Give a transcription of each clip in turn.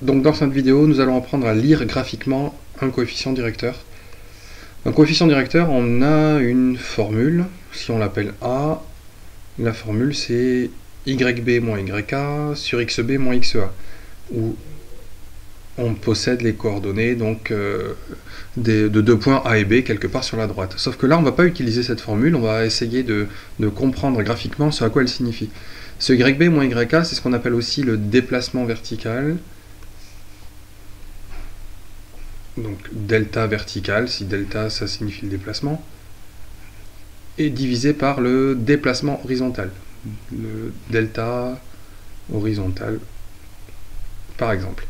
Donc dans cette vidéo, nous allons apprendre à lire graphiquement un coefficient directeur. Un coefficient directeur, on a une formule, si on l'appelle A, la formule c'est YB moins YA sur XB moins XA, où on possède les coordonnées donc, de deux points A et B quelque part sur la droite. Sauf que là, on ne va pas utiliser cette formule, on va essayer de comprendre graphiquement ce à quoi elle signifie. Ce YB moins YA, c'est ce qu'on appelle aussi le déplacement vertical. Donc delta vertical, si delta ça signifie le déplacement, et divisé par le déplacement horizontal. Le delta horizontal, par exemple.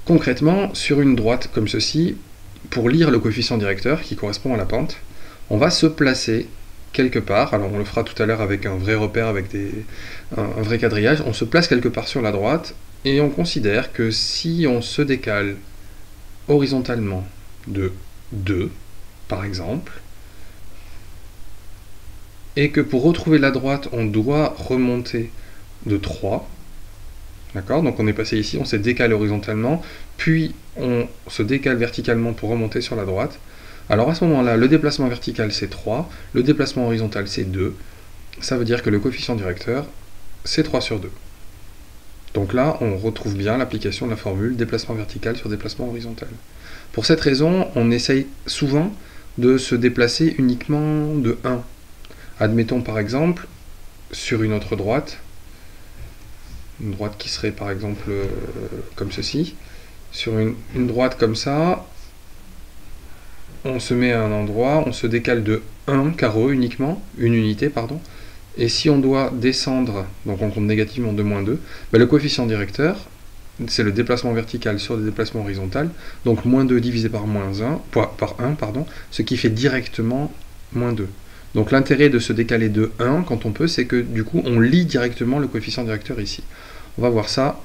Concrètement, sur une droite comme ceci, pour lire le coefficient directeur qui correspond à la pente, on va se placer quelque part, alors on le fera tout à l'heure avec un vrai repère, avec un vrai quadrillage, on se place quelque part sur la droite, et on considère que si on se décale horizontalement de 2, par exemple, et que pour retrouver la droite, on doit remonter de 3, d'accord? Donc on est passé ici, on s'est décalé horizontalement, puis on se décale verticalement pour remonter sur la droite. Alors à ce moment-là, le déplacement vertical c'est 3, le déplacement horizontal c'est 2, ça veut dire que le coefficient directeur c'est 3 sur 2. Donc là, on retrouve bien l'application de la formule déplacement vertical sur déplacement horizontal. Pour cette raison, on essaye souvent de se déplacer uniquement de 1. Admettons par exemple, sur une autre droite, une droite qui serait par exemple comme ceci, sur une droite comme ça, on se met à un endroit, on se décale de 1 carreau uniquement, une unité, pardon, et si on doit descendre, donc on compte négativement de moins 2, ben le coefficient directeur, c'est le déplacement vertical sur le déplacement horizontal, donc moins 2 divisé par moins 1, par 1, pardon, ce qui fait directement moins 2. Donc l'intérêt de se décaler de 1 quand on peut, c'est que du coup on lit directement le coefficient directeur ici. On va voir ça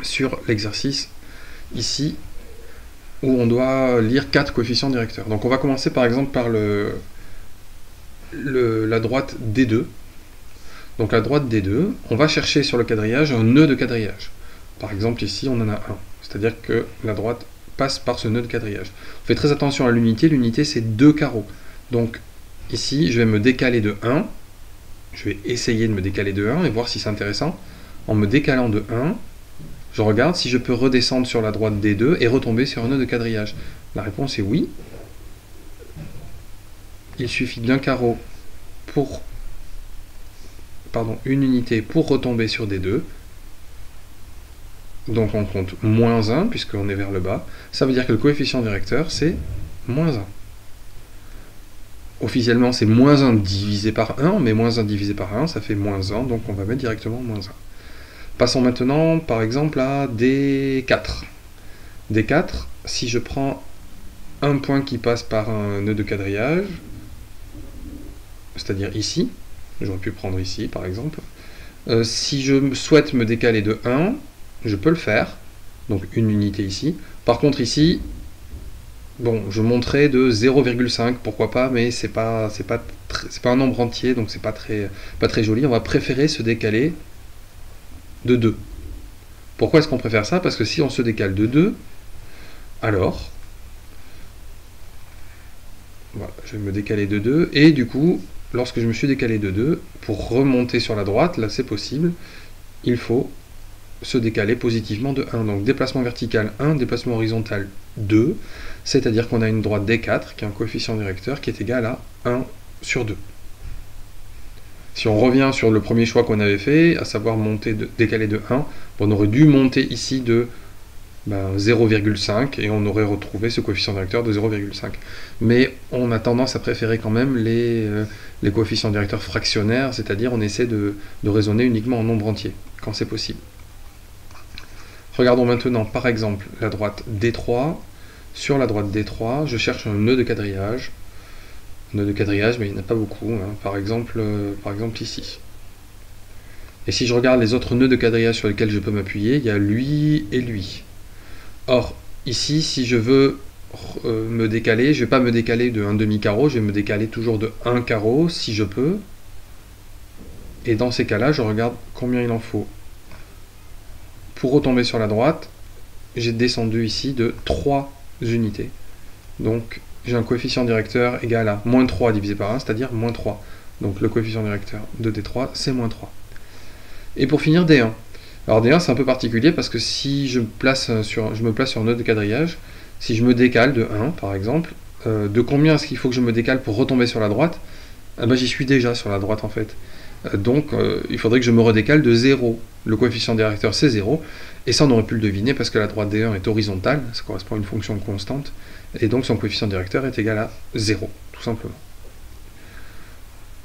sur l'exercice ici, où on doit lire 4 coefficients directeurs. Donc on va commencer par exemple par la droite D2. Donc la droite D2, on va chercher sur le quadrillage un nœud de quadrillage. Par exemple ici on en a un, c'est-à-dire que la droite passe par ce nœud de quadrillage. On fait très attention à l'unité c'est 2 carreaux. Donc ici je vais me décaler de 1, je vais essayer de me décaler de 1 et voir si c'est intéressant. En me décalant de 1, je regarde si je peux redescendre sur la droite D2 et retomber sur un nœud de quadrillage. La réponse est oui. Il suffit d'un carreau pour, une unité pour retomber sur D2. Donc on compte moins 1 puisqu'on est vers le bas. Ça veut dire que le coefficient directeur c'est moins 1. Officiellement c'est moins 1 divisé par 1, mais moins 1 divisé par 1 ça fait moins 1, donc on va mettre directement moins 1. Passons maintenant par exemple à D4. D4, si je prends un point qui passe par un nœud de quadrillage, c'est-à-dire ici, j'aurais pu prendre ici par exemple, si je souhaite me décaler de 1, je peux le faire, donc une unité ici. Par contre ici, bon, je monterai de 0,5, pourquoi pas, mais c'est pas un nombre entier, donc c'est pas très joli. On va préférer se décaler de 2. Pourquoi est-ce qu'on préfère ça? Parce que si on se décale de 2, alors, voilà, je vais me décaler de 2, et du coup, lorsque je me suis décalé de 2, pour remonter sur la droite, là c'est possible, il faut se décaler positivement de 1. Donc déplacement vertical 1, déplacement horizontal 2, c'est-à-dire qu'on a une droite D4 qui a un coefficient directeur qui est égal à 1 sur 2. Si on revient sur le premier choix qu'on avait fait, à savoir décaler de 1, on aurait dû monter ici de 0,5 et on aurait retrouvé ce coefficient directeur de 0,5. Mais on a tendance à préférer quand même les coefficients directeurs fractionnaires, c'est-à-dire on essaie de raisonner uniquement en nombre entier, quand c'est possible. Regardons maintenant par exemple la droite D3. Sur la droite D3, je cherche un nœud de quadrillage. Un nœud de quadrillage, mais il n'y en a pas beaucoup, hein. Par exemple ici. Et si je regarde les autres nœuds de quadrillage sur lesquels je peux m'appuyer, il y a lui et lui. Or, ici, si je veux me décaler, je ne vais pas me décaler de 1 demi-carreau, je vais me décaler toujours de 1 carreau, si je peux. Et dans ces cas-là, je regarde combien il en faut pour retomber sur la droite, j'ai descendu ici de 3 unités. Donc j'ai un coefficient directeur égal à moins 3 divisé par 1, c'est-à-dire moins 3. Donc le coefficient directeur de D3, c'est moins 3. Et pour finir, D1. Alors D1, c'est un peu particulier parce que si je me place sur un nœud de quadrillage, si je me décale de 1, par exemple, de combien est-ce qu'il faut que je me décale pour retomber sur la droite? J'y suis déjà sur la droite en fait. Donc il faudrait que je me redécale de 0. Le coefficient directeur c'est 0, et ça on aurait pu le deviner parce que la droite D1 est horizontale, ça correspond à une fonction constante, et donc son coefficient directeur est égal à 0, tout simplement.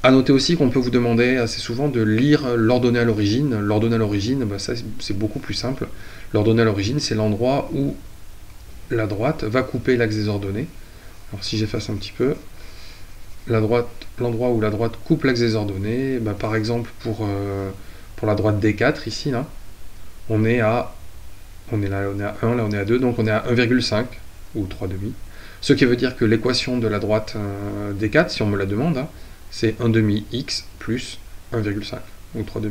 A noter aussi qu'on peut vous demander assez souvent de lire l'ordonnée à l'origine. L'ordonnée à l'origine, ça c'est beaucoup plus simple. L'ordonnée à l'origine, c'est l'endroit où la droite va couper l'axe des ordonnées. Alors si j'efface un petit peu, l'endroit où la droite coupe l'axe des ordonnées, par exemple pour la droite D4 ici, là, on est à 1, là on est à 2, donc on est à 1,5 ou 3,5. Ce qui veut dire que l'équation de la droite D4, si on me la demande, c'est 1,5 x plus 1,5 ou 3,5.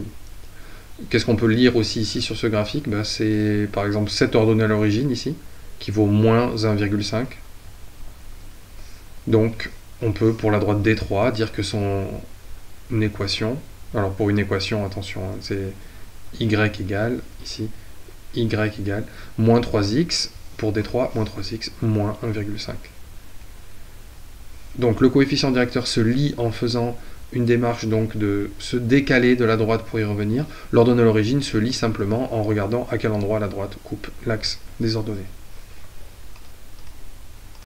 Qu'est-ce qu'on peut lire aussi ici sur ce graphique? C'est par exemple cette ordonnée à l'origine ici, qui vaut moins 1,5. Donc on peut pour la droite D3 dire que son équation, alors pour une équation, attention, c'est y égale, ici, y égale moins 3x, pour D3, moins 3x, moins 1,5. Donc le coefficient directeur se lit en faisant une démarche donc de se décaler de la droite pour y revenir. L'ordonnée à l'origine se lit simplement en regardant à quel endroit la droite coupe l'axe des ordonnées.